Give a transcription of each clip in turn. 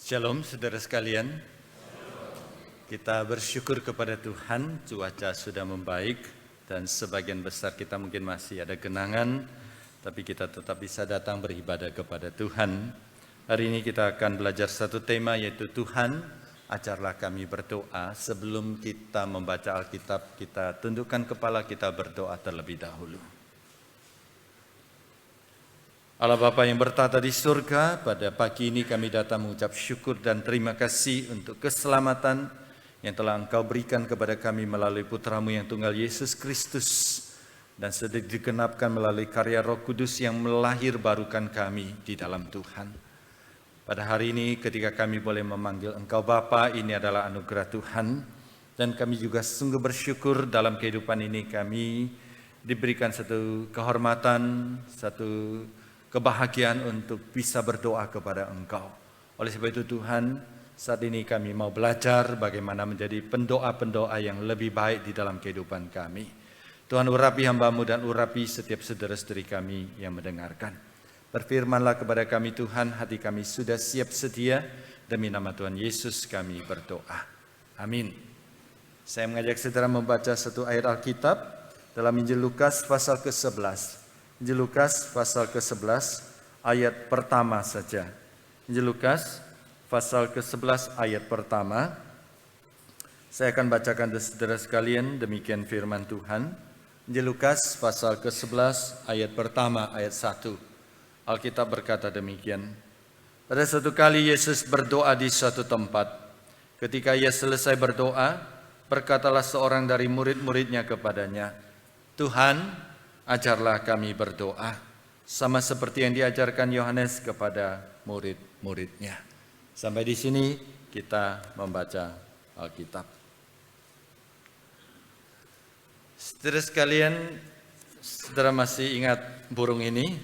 Shalom saudara sekalian, kita bersyukur kepada Tuhan, cuaca sudah membaik dan sebagian besar kita mungkin masih ada genangan, tapi kita tetap bisa datang beribadah kepada Tuhan. Hari ini kita akan belajar satu tema, yaitu Tuhan, ajarlah kami berdoa. Sebelum kita membaca Alkitab, kita tundukkan kepala, kita berdoa terlebih dahulu. Allah Bapa yang bertata di surga, pada pagi ini kami datang mengucap syukur dan terima kasih untuk keselamatan yang telah Engkau berikan kepada kami melalui Putramu yang tunggal Yesus Kristus, dan sudah digenapkan melalui karya Roh Kudus yang melahirbarukan kami di dalam Tuhan. Pada hari ini ketika kami boleh memanggil Engkau Bapa, ini adalah anugerah Tuhan, dan kami juga sungguh bersyukur dalam kehidupan ini kami diberikan satu kehormatan, satu kebahagiaan untuk bisa berdoa kepada Engkau. Oleh sebab itu Tuhan, saat ini kami mau belajar bagaimana menjadi pendoa-pendoa yang lebih baik di dalam kehidupan kami. Tuhan, urapi hamba-Mu dan urapi setiap saudara-saudari kami yang mendengarkan. Berfirmanlah kepada kami Tuhan, hati kami sudah siap sedia, demi nama Tuhan Yesus kami berdoa. Amin. Saya mengajak saudara membaca satu ayat Alkitab dalam Injil Lukas pasal ke-11. Injil Lukas pasal ke-11 ayat pertama saja. Injil Lukas pasal ke-11 ayat pertama. Saya akan bacakan saudara sekalian, demikian firman Tuhan. Injil Lukas pasal ke-11 ayat pertama, ayat 1. Alkitab berkata demikian. Pada suatu kali Yesus berdoa di suatu tempat. Ketika ia selesai berdoa, berkatalah seorang dari murid-muridnya kepadanya, Tuhan, ajarlah kami berdoa, sama seperti yang diajarkan Yohanes kepada murid-muridnya. Sampai di sini kita membaca Alkitab. Saudara sekalian, saudara masih ingat burung ini?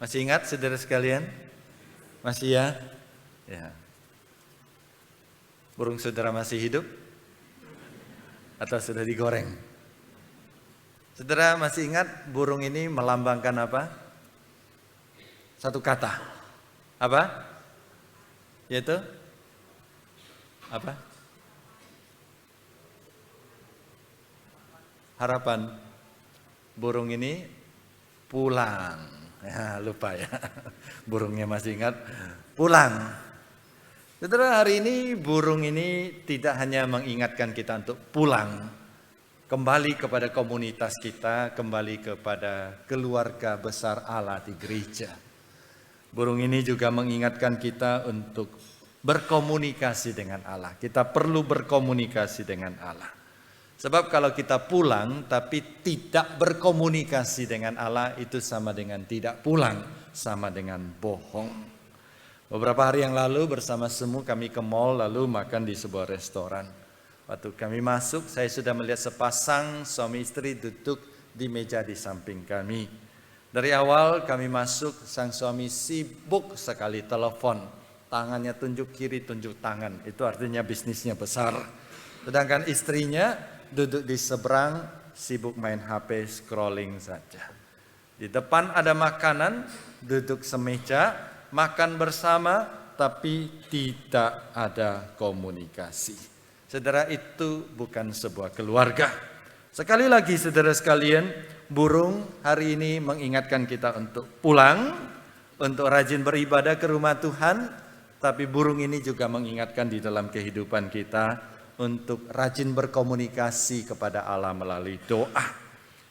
Masih ingat saudara sekalian? Masih ya? Ya. Burung saudara masih hidup? Atau sudah digoreng? Saudara masih ingat burung ini melambangkan apa? Satu kata. Apa? Yaitu apa? Harapan. Burung ini pulang. Ya, lupa ya. Burungnya masih ingat. Pulang. Saudara, hari ini burung ini tidak hanya mengingatkan kita untuk pulang, kembali kepada komunitas kita, kembali kepada keluarga besar Allah di gereja. Burung ini juga mengingatkan kita untuk berkomunikasi dengan Allah. Kita perlu berkomunikasi dengan Allah. Sebab kalau kita pulang tapi tidak berkomunikasi dengan Allah, itu sama dengan tidak pulang, sama dengan bohong. Beberapa hari yang lalu bersama semua kami ke mall lalu makan di sebuah restoran. Waktu kami masuk, saya sudah melihat sepasang suami istri duduk di meja di samping kami. Dari awal kami masuk, sang suami sibuk sekali telepon. Tangannya tunjuk kiri, tunjuk tangan. Itu artinya bisnisnya besar. Sedangkan istrinya duduk di seberang, sibuk main HP, scrolling saja. Di depan ada makanan, duduk semeja, makan bersama, tapi tidak ada komunikasi. Saudara, itu bukan sebuah keluarga. Sekali lagi saudara sekalian, burung hari ini mengingatkan kita untuk pulang, untuk rajin beribadah ke rumah Tuhan. Tapi burung ini juga mengingatkan di dalam kehidupan kita untuk rajin berkomunikasi kepada Allah melalui doa.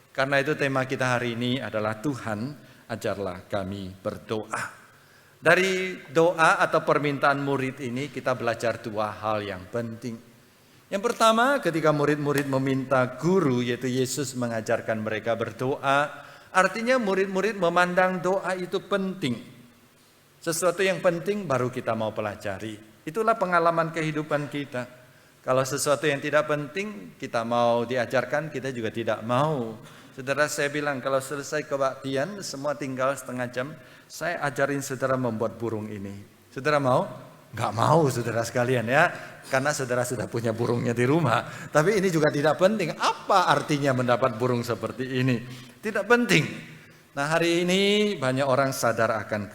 Karena itu tema kita hari ini adalah Tuhan, ajarlah kami berdoa. Dari doa atau permintaan murid ini kita belajar dua hal yang penting. Yang pertama, ketika murid-murid meminta guru, yaitu Yesus, mengajarkan mereka berdoa, artinya murid-murid memandang doa itu penting. Sesuatu yang penting baru kita mau pelajari. Itulah pengalaman kehidupan kita. Kalau sesuatu yang tidak penting kita mau diajarkan, kita juga tidak mau. Saudara, saya bilang kalau selesai kebaktian semua tinggal setengah jam, saya ajarin saudara membuat burung ini. Saudara mau? Enggak mau saudara sekalian ya. Karena saudara sudah punya burungnya di rumah. Tapi ini juga tidak penting. Apa artinya mendapat burung seperti ini? Tidak penting. Nah, hari ini banyak orang sadar akan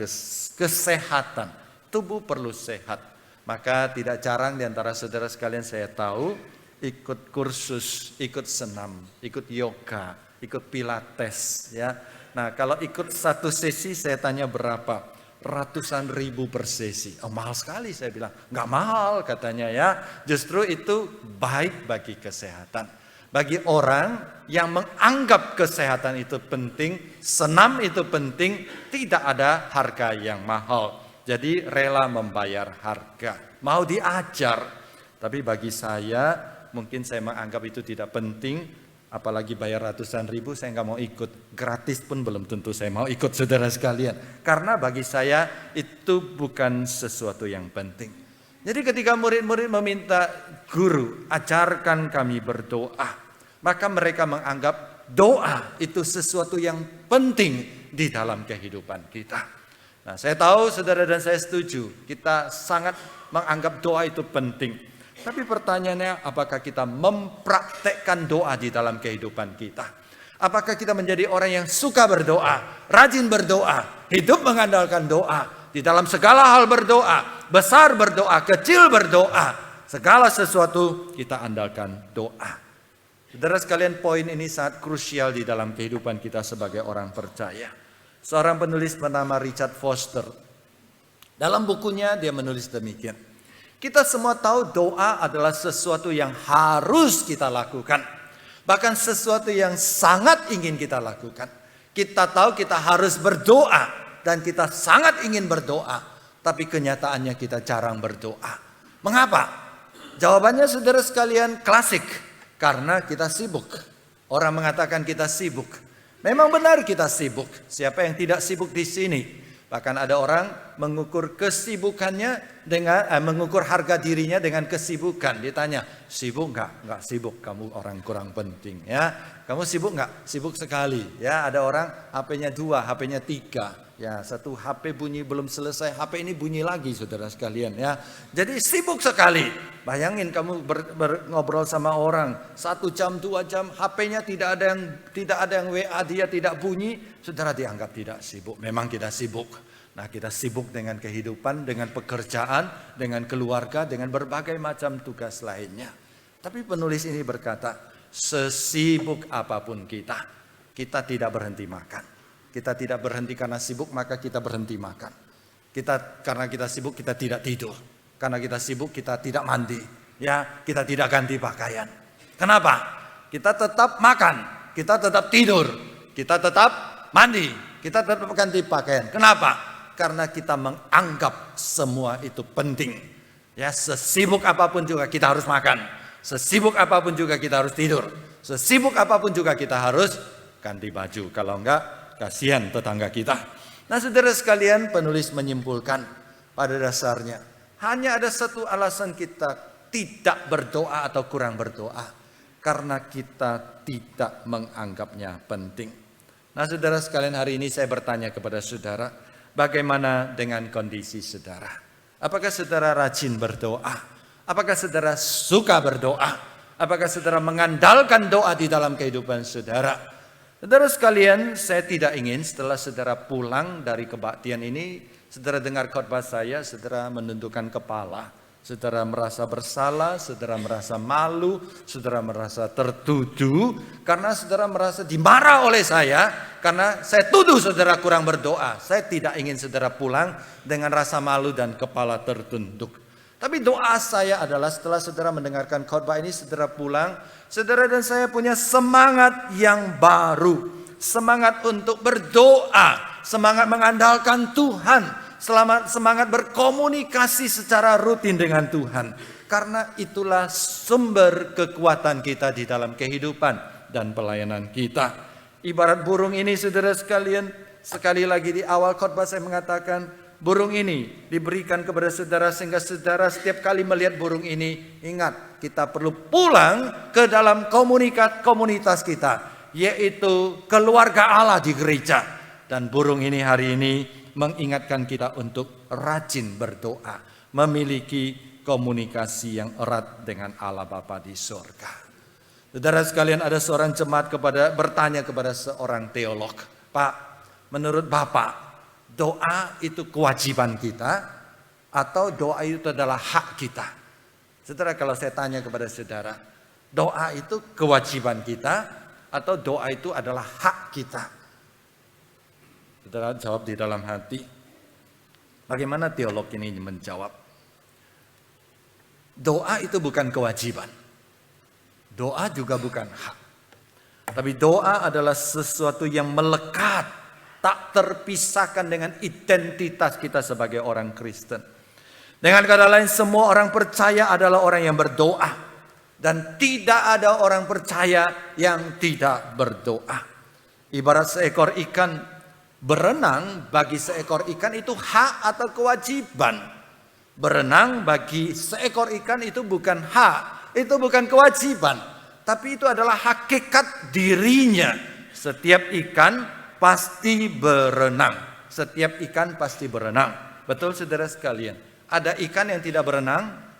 kesehatan. Tubuh perlu sehat. Maka tidak jarang di antara saudara sekalian saya tahu ikut kursus, ikut senam, ikut yoga, ikut pilates ya. Nah, kalau ikut satu sesi saya tanya berapa? Ratusan ribu per sesi. Oh, mahal sekali, saya bilang. Nggak mahal katanya ya. Justru itu baik bagi kesehatan. Bagi orang yang menganggap kesehatan itu penting, senam itu penting, tidak ada harga yang mahal. Jadi rela membayar harga. Mau diajar. Tapi bagi saya, mungkin saya menganggap itu tidak penting. Apalagi bayar ratusan ribu, saya nggak mau ikut. Gratis pun belum tentu saya mau ikut, saudara sekalian. Karena bagi saya itu bukan sesuatu yang penting. Jadi ketika murid-murid meminta guru, ajarkan kami berdoa, maka mereka menganggap doa itu sesuatu yang penting di dalam kehidupan kita. Nah, saya tahu saudara dan saya setuju, kita sangat menganggap doa itu penting. Tapi pertanyaannya, apakah kita mempraktekkan doa di dalam kehidupan kita? Apakah kita menjadi orang yang suka berdoa, rajin berdoa, hidup mengandalkan doa, di dalam segala hal berdoa, besar berdoa, kecil berdoa, segala sesuatu kita andalkan doa. Saudara sekalian, poin ini sangat krusial di dalam kehidupan kita sebagai orang percaya. Seorang penulis bernama Richard Foster, dalam bukunya dia menulis demikian. Kita semua tahu doa adalah sesuatu yang harus kita lakukan. Bahkan sesuatu yang sangat ingin kita lakukan. Kita tahu kita harus berdoa dan kita sangat ingin berdoa. Tapi kenyataannya kita jarang berdoa. Mengapa? Jawabannya saudara sekalian klasik. Karena kita sibuk. Orang mengatakan kita sibuk. Memang benar kita sibuk. Siapa yang tidak sibuk di sini? Bahkan ada orang mengukur kesibukannya dengan mengukur harga dirinya dengan kesibukan. Ditanya, sibuk enggak? Enggak sibuk, kamu orang kurang penting ya. Kamu sibuk enggak? Sibuk sekali ya. Ada orang HP-nya 2, HP-nya 3. Ya, satu HP bunyi belum selesai, HP ini bunyi lagi saudara sekalian ya. Jadi sibuk sekali. Bayangin kamu ngobrol sama orang 1 jam, 2 jam, HP-nya tidak ada yang WA, dia tidak bunyi, saudara dianggap tidak sibuk. Memang kita sibuk. Nah, kita sibuk dengan kehidupan, dengan pekerjaan, dengan keluarga, dengan berbagai macam tugas lainnya. Tapi penulis ini berkata, sesibuk apapun kita tidak berhenti makan. Kita tidak berhenti karena sibuk, maka kita berhenti makan. Karena kita sibuk, kita tidak tidur. Karena kita sibuk, kita tidak mandi. Ya, kita tidak ganti pakaian. Kenapa? Kita tetap makan, kita tetap tidur, kita tetap mandi, kita tetap ganti pakaian. Kenapa? Karena kita menganggap semua itu penting. Ya, sesibuk apapun juga kita harus makan. Sesibuk apapun juga kita harus tidur. Sesibuk apapun juga kita harus ganti baju. Kalau enggak, kasihan tetangga kita. Nah, saudara sekalian, penulis menyimpulkan pada dasarnya hanya ada satu alasan kita tidak berdoa atau kurang berdoa, karena kita tidak menganggapnya penting. Nah, saudara sekalian, hari ini saya bertanya kepada saudara, bagaimana dengan kondisi saudara? Apakah saudara rajin berdoa? Apakah saudara suka berdoa? Apakah saudara mengandalkan doa di dalam kehidupan saudara? Saudara sekalian, saya tidak ingin setelah saudara pulang dari kebaktian ini, saudara dengar khotbah saya, saudara menundukkan kepala, saudara merasa bersalah, saudara merasa malu, saudara merasa tertuduh, karena saudara merasa dimarah oleh saya, karena saya tuduh saudara kurang berdoa. Saya tidak ingin saudara pulang dengan rasa malu dan kepala tertunduk. Tapi doa saya adalah setelah saudara mendengarkan khotbah ini, saudara pulang, saudara dan saya punya semangat yang baru. Semangat untuk berdoa, semangat mengandalkan Tuhan, semangat berkomunikasi secara rutin dengan Tuhan. Karena itulah sumber kekuatan kita di dalam kehidupan dan pelayanan kita. Ibarat burung ini, saudara sekalian, sekali lagi di awal khotbah saya mengatakan, burung ini diberikan kepada saudara sehingga saudara setiap kali melihat burung ini, ingat, kita perlu pulang ke dalam komunitas kita, yaitu keluarga Allah di gereja. Dan burung ini hari ini mengingatkan kita untuk rajin berdoa, memiliki komunikasi yang erat dengan Allah Bapa di surga. Saudara sekalian, ada seorang jemaat bertanya kepada seorang teolog, Pak, menurut Bapak, doa itu kewajiban kita atau doa itu adalah hak kita? Saudara, kalau saya tanya kepada saudara, doa itu kewajiban kita atau doa itu adalah hak kita? Saudara jawab di dalam hati. Bagaimana teolog ini menjawab? Doa itu bukan kewajiban. Doa juga bukan hak. Tapi doa adalah sesuatu yang melekat, tak terpisahkan dengan identitas kita sebagai orang Kristen. Dengan kata lain, semua orang percaya adalah orang yang berdoa. Dan tidak ada orang percaya yang tidak berdoa. Ibarat seekor ikan berenang, bagi seekor ikan itu hak atau kewajiban. Berenang bagi seekor ikan itu bukan hak, itu bukan kewajiban. Tapi itu adalah hakikat dirinya. Setiap ikan pasti berenang. Setiap ikan pasti berenang. Betul saudara sekalian. Ada ikan yang tidak berenang?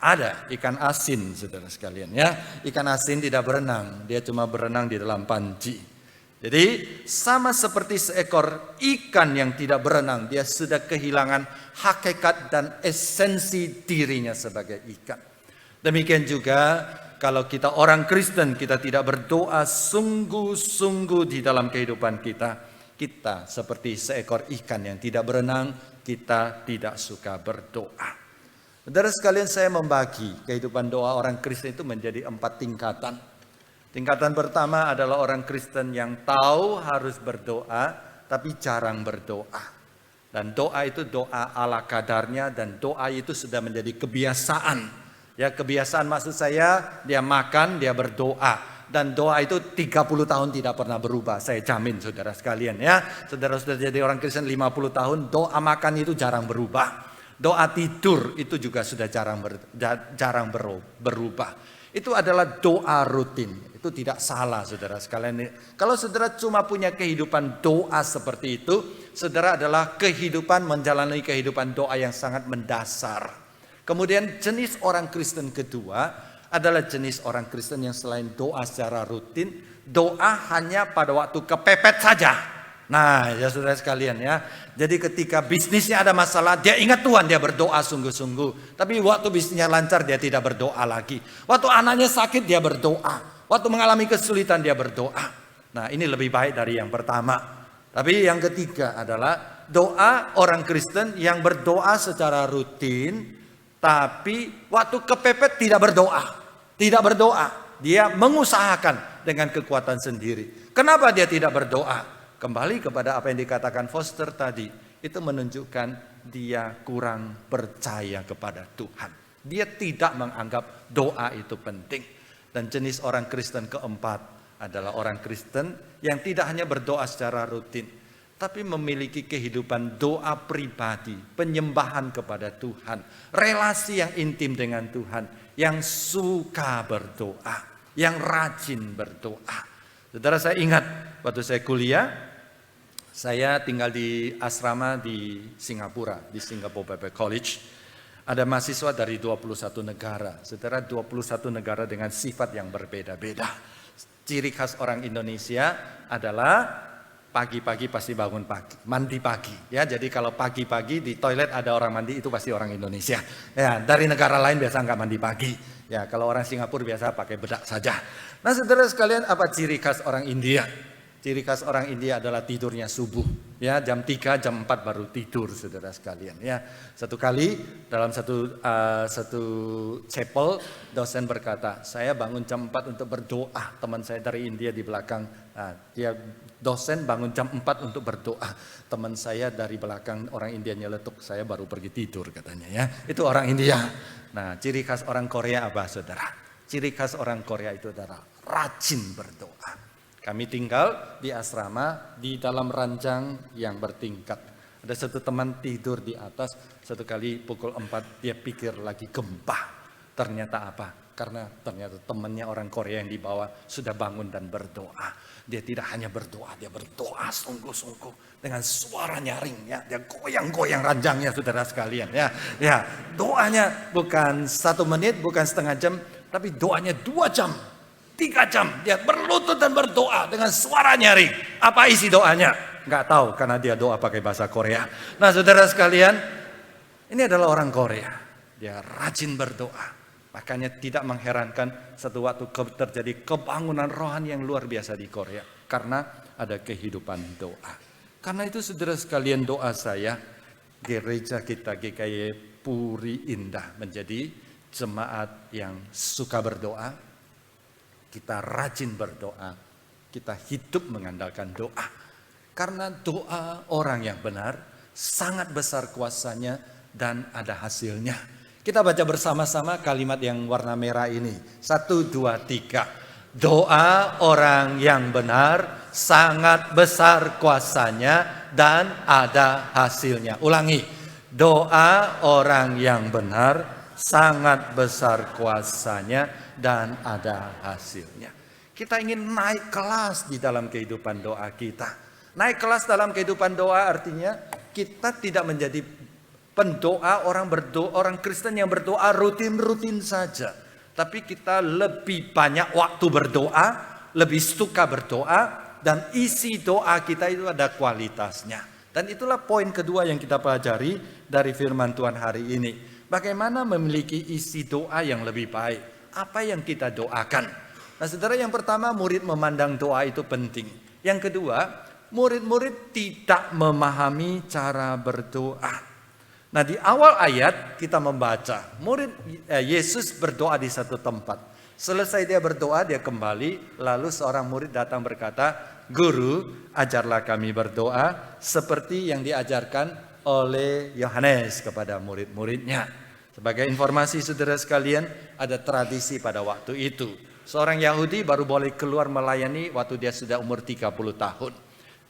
Ada, ikan asin saudara sekalian ya. Ikan asin tidak berenang, dia cuma berenang di dalam panci. Jadi sama seperti seekor ikan yang tidak berenang, dia sudah kehilangan hakikat dan esensi dirinya sebagai ikan. Demikian juga kalau kita orang Kristen, kita tidak berdoa sungguh-sungguh di dalam kehidupan kita. Kita seperti seekor ikan yang tidak berenang, kita tidak suka berdoa. Saudara sekalian, saya membagi kehidupan doa orang Kristen itu menjadi 4 tingkatan. Tingkatan pertama adalah orang Kristen yang tahu harus berdoa, tapi jarang berdoa. Dan doa itu doa ala kadarnya, dan doa itu sudah menjadi kebiasaan. Ya, kebiasaan maksud saya, dia makan, dia berdoa. Dan doa itu 30 tahun tidak pernah berubah. Saya jamin saudara sekalian ya. Saudara sudah jadi orang Kristen 50 tahun, doa makan itu jarang berubah. Doa tidur itu juga sudah jarang berubah. Itu adalah doa rutin. Itu tidak salah saudara sekalian. Kalau saudara cuma punya kehidupan doa seperti itu, saudara adalah kehidupan menjalani kehidupan doa yang sangat mendasar. Kemudian jenis orang Kristen kedua adalah jenis orang Kristen yang selain doa secara rutin, doa hanya pada waktu kepepet saja. Nah ya saudara sekalian ya. Jadi ketika bisnisnya ada masalah, dia ingat Tuhan, dia berdoa sungguh-sungguh. Tapi waktu bisnisnya lancar, dia tidak berdoa lagi. Waktu anaknya sakit, dia berdoa. Waktu mengalami kesulitan, dia berdoa. Nah ini lebih baik dari yang pertama. Tapi yang ketiga adalah doa orang Kristen yang berdoa secara rutin, tapi waktu kepepet tidak berdoa. Tidak berdoa, dia mengusahakan dengan kekuatan sendiri. Kenapa dia tidak berdoa? Kembali kepada apa yang dikatakan Foster tadi, itu menunjukkan dia kurang percaya kepada Tuhan. Dia tidak menganggap doa itu penting. Dan jenis orang Kristen keempat adalah orang Kristen yang tidak hanya berdoa secara rutin, tapi memiliki kehidupan doa pribadi, penyembahan kepada Tuhan, relasi yang intim dengan Tuhan, yang suka berdoa, yang rajin berdoa. Saudara, saya ingat waktu saya kuliah, saya tinggal di asrama di Singapura, di Singapore Bible College. Ada mahasiswa dari 21 negara. Saudara, 21 negara dengan sifat yang berbeda-beda. Ciri khas orang Indonesia adalah pagi-pagi pasti bangun pagi, mandi pagi. Ya, jadi kalau pagi-pagi di toilet ada orang mandi, itu pasti orang Indonesia. Ya, dari negara lain biasa nggak mandi pagi. Ya, kalau orang Singapura biasa pakai bedak saja. Nah, saudara sekalian, apa ciri khas orang India? Ciri khas orang India adalah tidurnya subuh. Ya, jam 3, jam 4 baru tidur, saudara sekalian. Ya, satu kali dalam satu chapel, dosen berkata, saya bangun jam 4 untuk berdoa. Teman saya dari India di belakang, dia dosen bangun jam 4 untuk berdoa. Teman saya dari belakang orang India nyeletuk, saya baru pergi tidur katanya ya. Itu orang India. Nah, ciri khas orang Korea apa saudara? Ciri khas orang Korea itu adalah rajin berdoa. Kami tinggal di asrama di dalam ranjang yang bertingkat. Ada satu teman tidur di atas, satu kali pukul 4 dia pikir lagi gempa. Ternyata apa? Karena ternyata temannya orang Korea yang di bawah sudah bangun dan berdoa. Dia tidak hanya berdoa, dia berdoa sungguh-sungguh dengan suara nyaring ya. Dia goyang-goyang ranjangnya saudara sekalian ya. Ya, doanya bukan 1 menit, bukan setengah jam, tapi doanya 2 jam. 3 jam dia berlutut dan berdoa dengan suara nyaring. Apa isi doanya? nggak tahu karena dia doa pakai bahasa Korea. Nah saudara sekalian, ini adalah orang Korea. Dia rajin berdoa. Makanya tidak mengherankan satu waktu terjadi kebangunan rohani yang luar biasa di Korea. Karena ada kehidupan doa. Karena itu saudara sekalian, doa saya, gereja kita GKY Puri Indah menjadi jemaat yang suka berdoa. Kita rajin berdoa. Kita hidup mengandalkan doa. Karena doa orang yang benar sangat besar kuasanya dan ada hasilnya. Kita baca bersama-sama kalimat yang warna merah ini. 1, 2, 3. Doa orang yang benar sangat besar kuasanya dan ada hasilnya. Ulangi. Doa orang yang benar sangat besar kuasanya dan ada hasilnya. Kita ingin naik kelas di dalam kehidupan doa kita. Naik kelas dalam kehidupan doa artinya kita tidak menjadi pendoa, orang Kristen yang berdoa rutin-rutin saja. Tapi kita lebih banyak waktu berdoa, lebih suka berdoa, dan isi doa kita itu ada kualitasnya. Dan itulah poin kedua yang kita pelajari dari firman Tuhan hari ini. Bagaimana memiliki isi doa yang lebih baik? Apa yang kita doakan? Nah saudara, yang pertama, murid memandang doa itu penting. Yang kedua, murid-murid tidak memahami cara berdoa. Nah di awal ayat kita membaca Yesus berdoa di satu tempat. Selesai dia berdoa, dia kembali, lalu seorang murid datang berkata, "Guru, ajarlah kami berdoa seperti yang diajarkan oleh Yohanes kepada murid-muridnya." Sebagai informasi saudara sekalian, ada tradisi pada waktu itu. Seorang Yahudi baru boleh keluar melayani waktu dia sudah umur 30 tahun.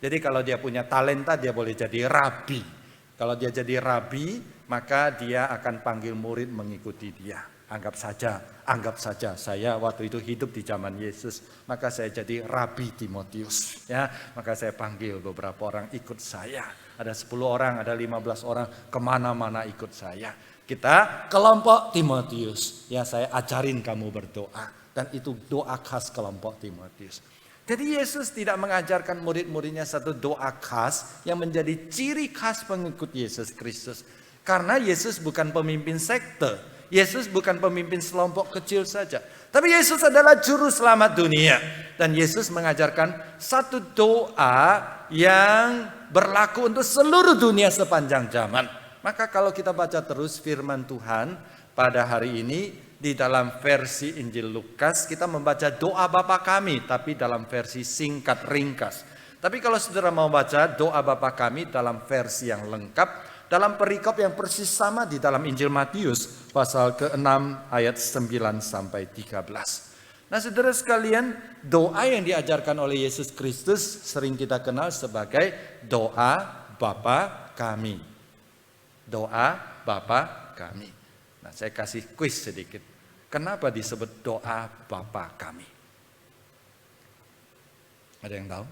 Jadi kalau dia punya talenta, dia boleh jadi rabi. Kalau dia jadi rabi, maka dia akan panggil murid mengikuti dia. Anggap saja saya waktu itu hidup di zaman Yesus, maka saya jadi Rabi Timotius. Ya, maka saya panggil beberapa orang ikut saya. Ada 10 orang, ada 15 orang, kemana-mana ikut saya. Kita kelompok Timotius. Ya, saya ajarin kamu berdoa. Dan itu doa khas kelompok Timotius. Jadi Yesus tidak mengajarkan murid-muridnya satu doa khas yang menjadi ciri khas pengikut Yesus Kristus. Karena Yesus bukan pemimpin sekte. Yesus bukan pemimpin selompok kecil saja. Tapi Yesus adalah juru selamat dunia. Dan Yesus mengajarkan satu doa yang berlaku untuk seluruh dunia sepanjang zaman. Maka kalau kita baca terus firman Tuhan pada hari ini, di dalam versi Injil Lukas kita membaca doa Bapa kami, tapi dalam versi singkat ringkas. Tapi kalau saudara mau baca doa Bapa kami dalam versi yang lengkap, dalam perikop yang persis sama di dalam Injil Matius pasal ke-6 ayat 9 sampai 13. Nah saudara sekalian, doa yang diajarkan oleh Yesus Kristus sering kita kenal sebagai doa Bapa kami. Doa Bapa kami. Nah saya kasih kuis sedikit. Kenapa disebut doa Bapa kami? Ada yang tahu?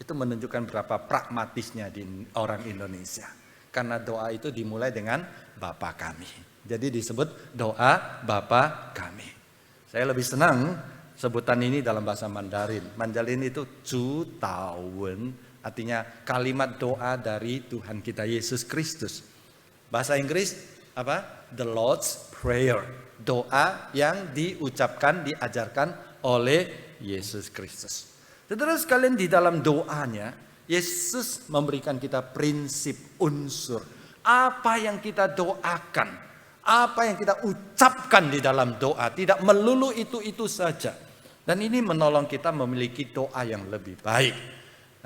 Itu menunjukkan berapa pragmatisnya di orang Indonesia. Karena doa itu dimulai dengan Bapa kami. Jadi disebut doa Bapa kami. Saya lebih senang sebutan ini dalam bahasa Mandarin. Mandarin itu Chu Tao Wen, artinya kalimat doa dari Tuhan kita Yesus Kristus. Bahasa Inggris apa? The Lord's Prayer, doa yang diucapkan, diajarkan oleh Yesus Kristus. Saudara sekalian, di dalam doanya Yesus memberikan kita prinsip unsur. Apa yang kita doakan, apa yang kita ucapkan di dalam doa, tidak melulu itu saja. Dan ini menolong kita memiliki doa yang lebih baik.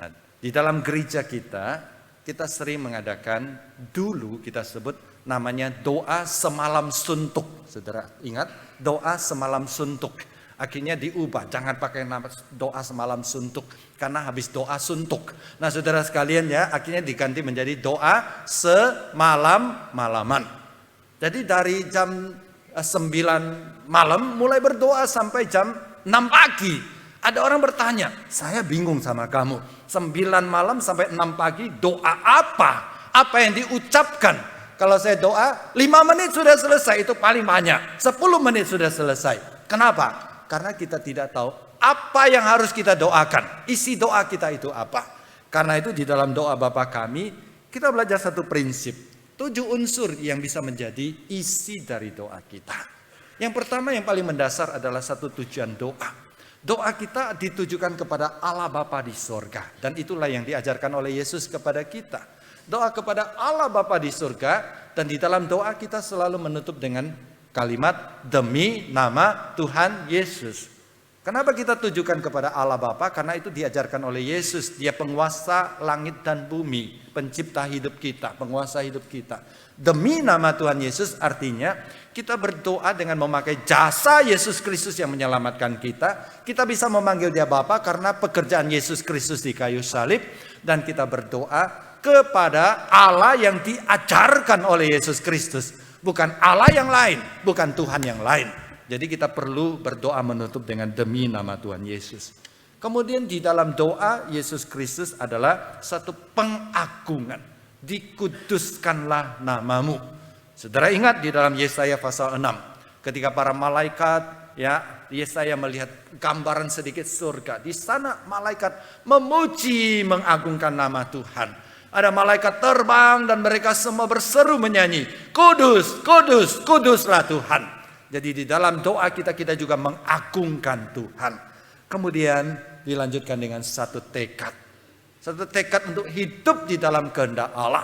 Nah, di dalam gereja kita sering mengadakan, dulu kita sebut namanya doa semalam suntuk. Saudara ingat doa semalam suntuk? Akhirnya diubah, jangan pakai nama doa semalam suntuk karena habis doa suntuk. Nah saudara sekalian ya, akhirnya diganti menjadi doa semalam-malaman. Jadi dari jam 9 malam mulai berdoa sampai jam 6 pagi. Ada orang bertanya, saya bingung sama kamu. 9 malam sampai 6 pagi doa apa? Apa yang diucapkan? Kalau saya doa 5 menit sudah selesai, itu paling banyak. 10 menit sudah selesai. Kenapa? Karena kita tidak tahu Apa yang harus kita doakan? Isi doa kita itu apa? Karena itu di dalam doa Bapa kami, kita belajar satu prinsip. 7 unsur yang bisa menjadi isi dari doa kita. Yang pertama yang paling mendasar adalah satu tujuan doa. Doa kita ditujukan kepada Allah Bapa di sorga. Dan itulah yang diajarkan oleh Yesus kepada kita. Doa kepada Allah Bapa di sorga. Dan di dalam doa kita selalu menutup dengan kalimat demi nama Tuhan Yesus. Kenapa kita tujukan kepada Allah Bapa? Karena itu diajarkan oleh Yesus. Dia penguasa langit dan bumi, pencipta hidup kita, penguasa hidup kita. Demi nama Tuhan Yesus artinya kita berdoa dengan memakai jasa Yesus Kristus yang menyelamatkan kita. Kita bisa memanggil dia Bapa karena pekerjaan Yesus Kristus di kayu salib. Dan kita berdoa kepada Allah yang diajarkan oleh Yesus Kristus. Bukan Allah yang lain, bukan Tuhan yang lain. Jadi kita perlu berdoa menutup dengan demi nama Tuhan Yesus. Kemudian di dalam doa Yesus Kristus adalah satu pengagungan. Dikuduskanlah namamu. Saudara ingat di dalam Yesaya pasal 6. Ketika para malaikat, Yesaya melihat gambaran sedikit surga. Di sana malaikat memuji mengagungkan nama Tuhan. Ada malaikat terbang dan mereka semua berseru menyanyi. Kudus, kudus, kuduslah Tuhan. Jadi di dalam doa kita juga mengagungkan Tuhan. Kemudian dilanjutkan dengan satu tekad. Satu tekad untuk hidup di dalam kehendak Allah.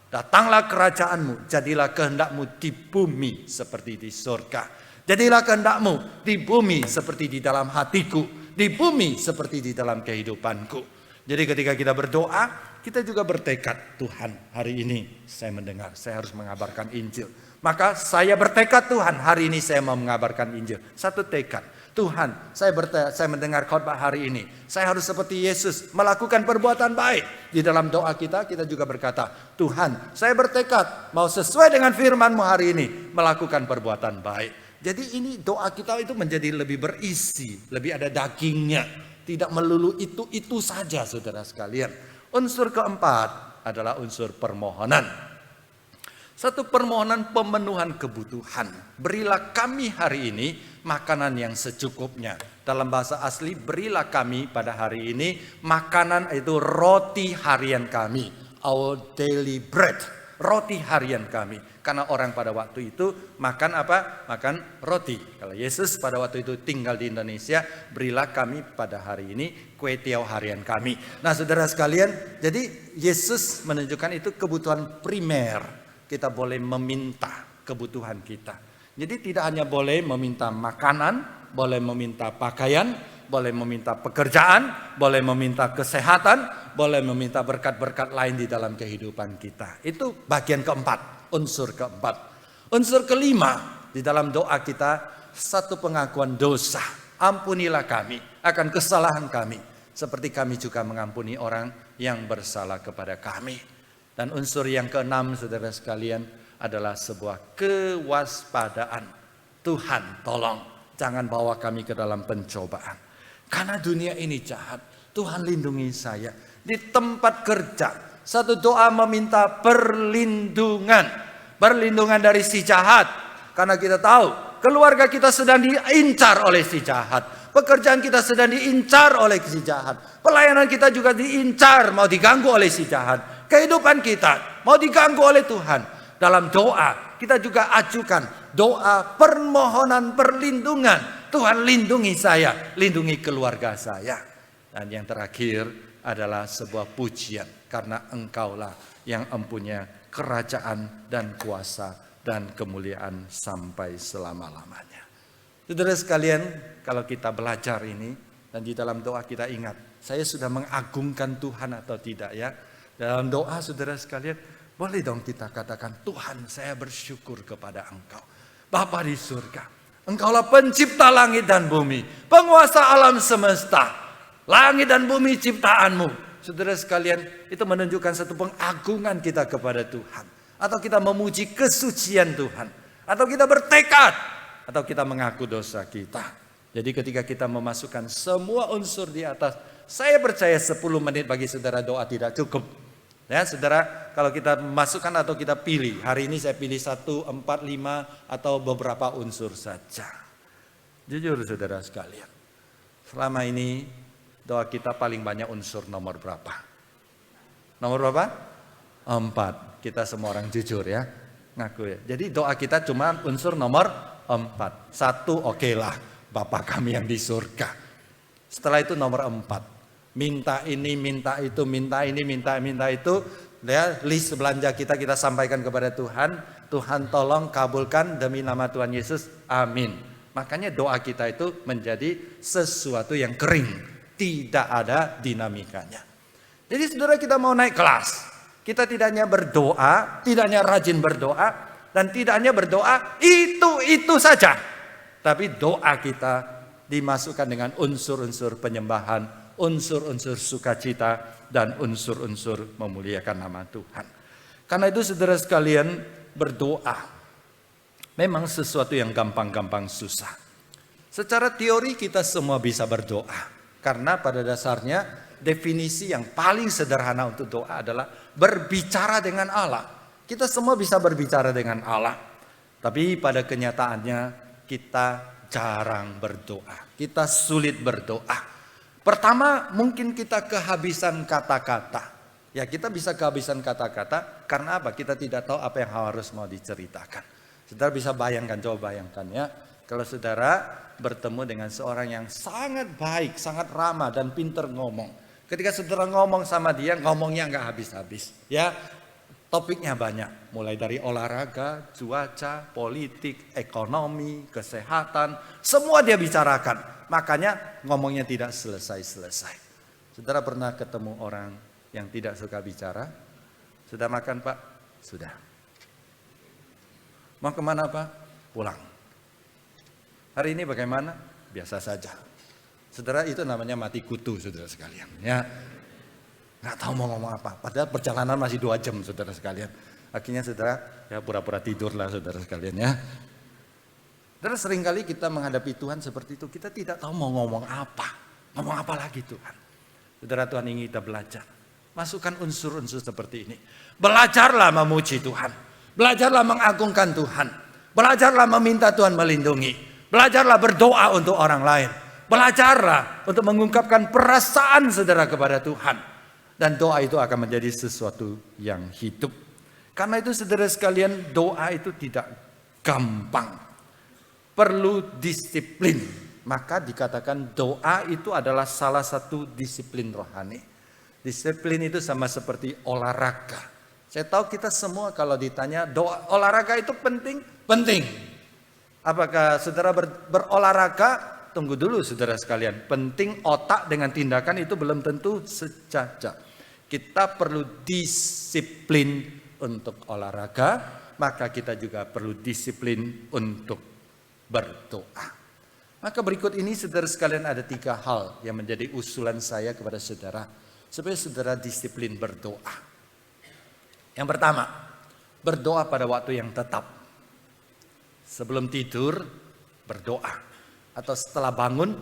Datanglah kerajaanmu, jadilah kehendakmu di bumi seperti di surga. Jadilah kehendakmu di bumi seperti di dalam hatiku. Di bumi seperti di dalam kehidupanku. Jadi ketika kita berdoa, kita juga bertekad, Tuhan hari ini saya mendengar, saya harus mengabarkan Injil. Maka saya bertekad Tuhan hari ini saya mau mengabarkan Injil. Satu tekad. Tuhan saya mendengar khotbah hari ini. Saya harus seperti Yesus melakukan perbuatan baik. Di dalam doa kita juga berkata. Tuhan saya bertekad mau sesuai dengan firman-Mu hari ini. Melakukan perbuatan baik. Jadi ini doa kita itu menjadi lebih berisi. Lebih ada dagingnya. Tidak melulu itu saja saudara sekalian. Unsur keempat adalah unsur permohonan. Satu permohonan pemenuhan kebutuhan. Berilah kami hari ini makanan yang secukupnya. Dalam bahasa asli, berilah kami pada hari ini makanan itu roti harian kami. Our daily bread. Roti harian kami. Karena orang pada waktu itu makan apa? Makan roti. Kalau Yesus pada waktu itu tinggal di Indonesia, berilah kami pada hari ini kue tiaw harian kami. Nah saudara sekalian, jadi Yesus menunjukkan itu kebutuhan primer. Kita boleh meminta kebutuhan kita. Jadi tidak hanya boleh meminta makanan, boleh meminta pakaian, boleh meminta pekerjaan, boleh meminta kesehatan, boleh meminta berkat-berkat lain di dalam kehidupan kita. Itu bagian keempat, unsur keempat. Unsur kelima di dalam doa kita, satu pengakuan dosa. Ampunilah kami akan kesalahan kami, seperti kami juga mengampuni orang yang bersalah kepada kami. Dan unsur yang keenam saudara sekalian adalah sebuah kewaspadaan. Tuhan tolong jangan bawa kami ke dalam pencobaan. Karena dunia ini jahat. Tuhan lindungi saya. Di tempat kerja satu doa meminta perlindungan. Perlindungan dari si jahat. Karena kita tahu keluarga kita sedang diincar oleh si jahat. Pekerjaan kita sedang diincar oleh si jahat. Pelayanan kita juga diincar, mau diganggu oleh si jahat. Kehidupan kita mau diganggu oleh Tuhan. Dalam doa kita juga ajukan doa permohonan perlindungan. Tuhan lindungi saya, lindungi keluarga saya. Dan yang terakhir adalah sebuah pujian. Karena Engkaulah yang mempunyai kerajaan dan kuasa dan kemuliaan sampai selama-lamanya. Saudara sekalian, kalau kita belajar ini dan di dalam doa kita ingat, saya sudah mengagungkan Tuhan atau tidak ya? Dalam doa saudara sekalian, boleh dong kita katakan, Tuhan saya bersyukur kepada Engkau. Bapa di surga, Engkaulah pencipta langit dan bumi, penguasa alam semesta. Langit dan bumi ciptaanmu. Saudara sekalian, itu menunjukkan satu pengagungan kita kepada Tuhan. Atau kita memuji kesucian Tuhan. Atau kita bertekad. Atau kita mengaku dosa kita. Jadi ketika kita memasukkan semua unsur di atas, saya percaya 10 menit bagi saudara doa tidak cukup. Ya saudara, kalau kita masukkan atau kita pilih, hari ini saya pilih 1, 4, 5 atau beberapa unsur saja. Jujur saudara sekalian, Selama ini doa kita paling banyak unsur nomor berapa? Nomor berapa? 4. Kita semua orang jujur ya, ngaku ya. Jadi doa kita cuma unsur nomor 4. 1 oke lah, Bapa kami yang di surga. Setelah itu nomor 4. Minta ini, minta itu, minta ini, minta itu. Ya, list belanja kita sampaikan kepada Tuhan. Tuhan tolong kabulkan demi nama Tuhan Yesus. Amin. Makanya doa kita itu menjadi sesuatu yang kering. Tidak ada dinamikanya. Jadi saudara, kita mau naik kelas. Kita tidak hanya berdoa, tidak hanya rajin berdoa, dan tidak hanya berdoa itu saja. Tapi doa kita dimasukkan dengan unsur-unsur penyembahan, unsur-unsur sukacita, dan unsur-unsur memuliakan nama Tuhan. Karena itu saudara sekalian, berdoa memang sesuatu yang gampang-gampang susah. Secara teori kita semua bisa berdoa. Karena pada dasarnya definisi yang paling sederhana untuk doa adalah berbicara dengan Allah. Kita semua bisa berbicara dengan Allah. Tapi pada kenyataannya kita jarang berdoa. Kita sulit berdoa. Pertama, mungkin kita kehabisan kata-kata. Ya, kita bisa kehabisan kata-kata karena apa? Kita tidak tahu apa yang harus mau diceritakan. Saudara bisa bayangkan, coba bayangkan ya. Kalau saudara bertemu dengan seorang yang sangat baik, sangat ramah dan pintar ngomong. Ketika saudara ngomong sama dia, ngomongnya nggak habis-habis. Ya, topiknya banyak. Mulai dari olahraga, cuaca, politik, ekonomi, kesehatan. Semua dia bicarakan. Makanya ngomongnya tidak selesai-selesai. Saudara pernah ketemu orang yang tidak suka bicara? Sudah makan Pak? Sudah. Mau kemana Pak? Pulang. Hari ini bagaimana? Biasa saja. Saudara, itu namanya mati kutu saudara sekalian. Ya, nggak tahu mau ngomong apa. Padahal perjalanan masih 2 jam saudara sekalian. Akhirnya saudara ya pura-pura tidur lah saudara sekalian ya. Saudara, seringkali kita menghadapi Tuhan seperti itu. Kita tidak tahu mau ngomong apa. Ngomong apa lagi Tuhan. Saudara, Tuhan ingin kita belajar. Masukkan unsur-unsur seperti ini. Belajarlah memuji Tuhan. Belajarlah mengagungkan Tuhan. Belajarlah meminta Tuhan melindungi. Belajarlah berdoa untuk orang lain. Belajarlah untuk mengungkapkan perasaan saudara kepada Tuhan. Dan doa itu akan menjadi sesuatu yang hidup. Karena itu saudara sekalian, doa itu tidak gampang. Perlu disiplin. Maka dikatakan doa itu adalah salah satu disiplin rohani. Disiplin itu sama seperti olahraga. Saya tahu kita semua kalau ditanya doa olahraga itu penting? Penting. Apakah saudara berolahraga? Tunggu dulu saudara sekalian. Penting otak dengan tindakan itu belum tentu sejajar. Kita perlu disiplin untuk olahraga. Maka kita juga perlu disiplin untuk berdoa. Maka berikut ini saudara sekalian ada 3 hal yang menjadi usulan saya kepada saudara. Supaya saudara disiplin berdoa. Yang pertama, berdoa pada waktu yang tetap. Sebelum tidur, berdoa. Atau setelah bangun,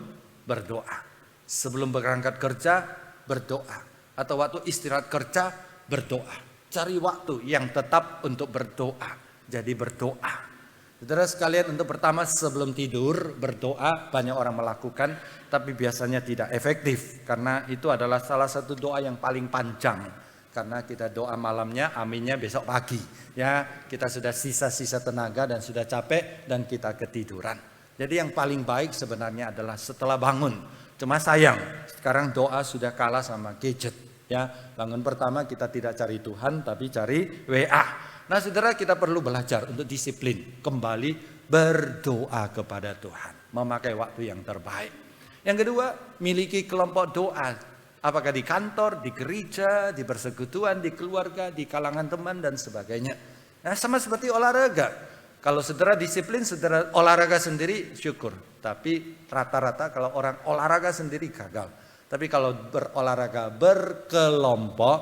berdoa. Sebelum berangkat kerja, berdoa. Atau waktu istirahat kerja, berdoa. Cari waktu yang tetap untuk berdoa. Jadi berdoa. Saudara sekalian, untuk pertama sebelum tidur, berdoa banyak orang melakukan. Tapi biasanya tidak efektif. Karena itu adalah salah satu doa yang paling panjang. Karena kita doa malamnya, aminnya besok pagi. Ya, kita sudah sisa-sisa tenaga dan sudah capek dan kita ketiduran. Jadi yang paling baik sebenarnya adalah setelah bangun. Cuma sayang, sekarang doa sudah kalah sama gadget. Ya, bangun pertama kita tidak cari Tuhan, tapi cari WA. Nah, saudara, kita perlu belajar untuk disiplin, kembali berdoa kepada Tuhan, memakai waktu yang terbaik. Yang kedua, miliki kelompok doa. Apakah di kantor, di gereja, di persekutuan, di keluarga, di kalangan teman dan sebagainya. Nah, sama seperti olahraga. Kalau saudara disiplin, saudara olahraga sendiri, syukur. Tapi rata-rata kalau orang olahraga sendiri gagal. Tapi kalau berolahraga berkelompok,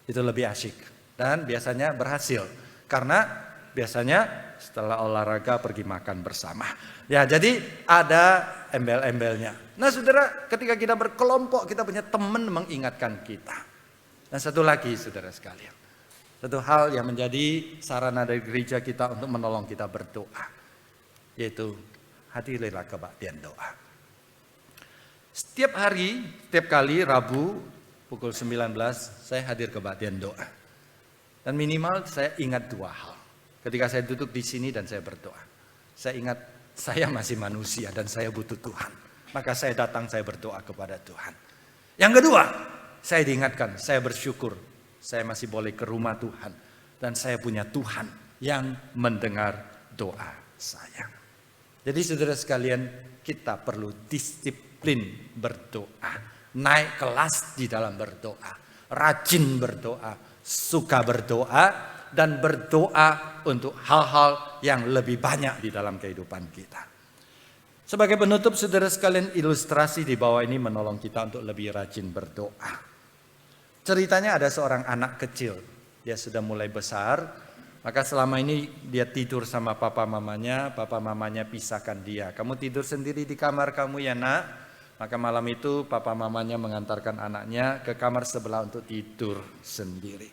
itu lebih asyik. Dan biasanya berhasil. Karena biasanya setelah olahraga pergi makan bersama. Ya, jadi ada embel-embelnya. Nah saudara, ketika kita berkelompok, kita punya teman mengingatkan kita. Dan satu lagi saudara sekalian. Satu hal yang menjadi sarana dari gereja kita untuk menolong kita berdoa. Yaitu hadirilah kebaktian doa. Setiap hari, setiap kali Rabu pukul 19 saya hadir kebaktian doa. Dan minimal saya ingat dua hal. Ketika saya duduk di sini dan saya berdoa, saya ingat saya masih manusia dan saya butuh Tuhan. Maka saya datang, saya berdoa kepada Tuhan. Yang kedua, saya diingatkan, saya bersyukur saya masih boleh ke rumah Tuhan. Dan saya punya Tuhan yang mendengar doa saya. Jadi saudara sekalian, kita perlu disiplin berdoa. Naik kelas di dalam berdoa. Rajin berdoa, suka berdoa, dan berdoa untuk hal-hal yang lebih banyak di dalam kehidupan kita. Sebagai penutup saudara sekalian, ilustrasi di bawah ini menolong kita untuk lebih rajin berdoa. Ceritanya ada seorang anak kecil, dia sudah mulai besar, maka selama ini dia tidur sama papa mamanya pisahkan dia. Kamu tidur sendiri di kamar kamu ya nak. Maka malam itu papa mamanya mengantarkan anaknya ke kamar sebelah untuk tidur sendiri.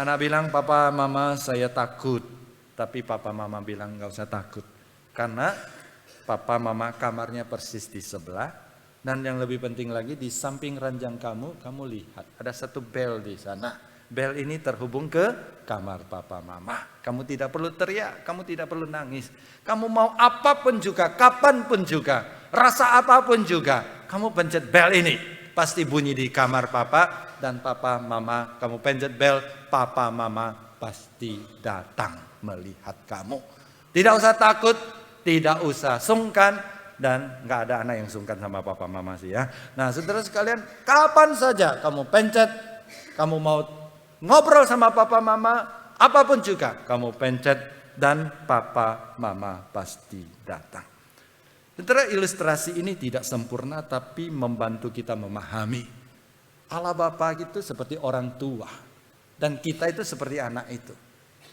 Anak bilang, papa mama saya takut. Tapi papa mama bilang gak usah takut. Karena papa mama kamarnya persis di sebelah. Dan yang lebih penting lagi, di samping ranjang kamu lihat ada satu bel di sana. Bel ini terhubung ke kamar papa mama. Kamu tidak perlu teriak, kamu tidak perlu nangis. Kamu mau apapun juga, kapanpun juga, rasa apapun juga, kamu pencet bel ini. Pasti bunyi di kamar papa dan papa mama. Kamu pencet bel, papa mama pasti datang melihat kamu. Tidak usah takut, tidak usah sungkan. Dan gak ada anak yang sungkan sama papa mama sih ya. Nah saudara sekalian, kapan saja kamu pencet, kamu mau ngobrol sama papa mama, apapun juga kamu pencet dan papa mama pasti datang. Saudara, ilustrasi ini tidak sempurna tapi membantu kita memahami. Allah Bapa itu seperti orang tua dan kita itu seperti anak itu.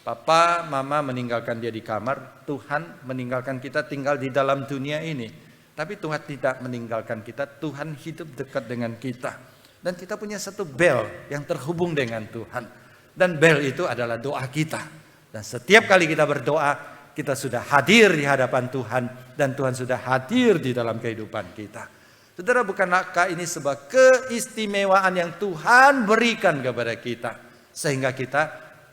Papa, mama meninggalkan dia di kamar, Tuhan meninggalkan kita tinggal di dalam dunia ini. Tapi Tuhan tidak meninggalkan kita, Tuhan hidup dekat dengan kita. Dan kita punya satu bel yang terhubung dengan Tuhan. Dan bel itu adalah doa kita. Dan setiap kali kita berdoa, kita sudah hadir di hadapan Tuhan. Dan Tuhan sudah hadir di dalam kehidupan kita. Saudara, bukankah ini sebuah keistimewaan yang Tuhan berikan kepada kita. Sehingga kita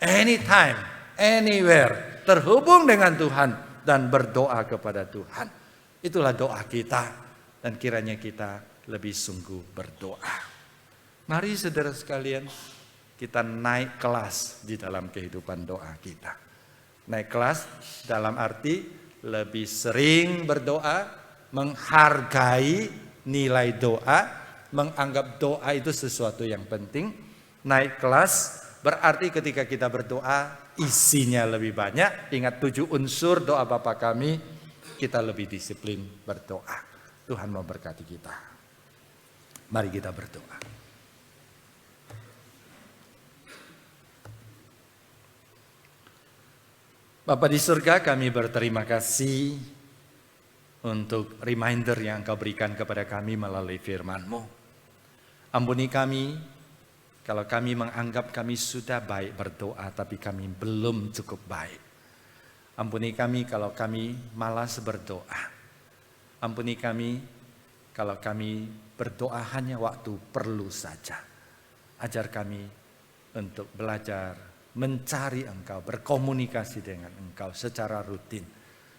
anytime, anywhere, terhubung dengan Tuhan dan berdoa kepada Tuhan. Itulah doa kita dan kiranya kita lebih sungguh berdoa. Mari saudara sekalian, kita naik kelas di dalam kehidupan doa kita. Naik kelas dalam arti lebih sering berdoa, menghargai nilai doa, menganggap doa itu sesuatu yang penting. Naik kelas berarti ketika kita berdoa isinya lebih banyak. Ingat 7 unsur doa Bapa kami, kita lebih disiplin berdoa. Tuhan memberkati kita. Mari kita berdoa. Bapa di surga, kami berterima kasih untuk reminder yang Engkau berikan kepada kami melalui firman-Mu. Ampuni kami kalau kami menganggap kami sudah baik berdoa, tapi kami belum cukup baik. Ampuni kami kalau kami malas berdoa. Ampuni kami kalau kami berdoa hanya waktu perlu saja. Ajar kami untuk belajar mencari Engkau, berkomunikasi dengan Engkau secara rutin.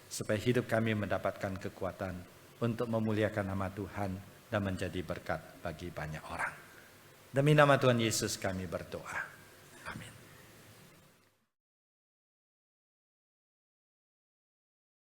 Supaya hidup kami mendapatkan kekuatan untuk memuliakan nama Tuhan dan menjadi berkat bagi banyak orang. Demi nama Tuhan Yesus kami berdoa.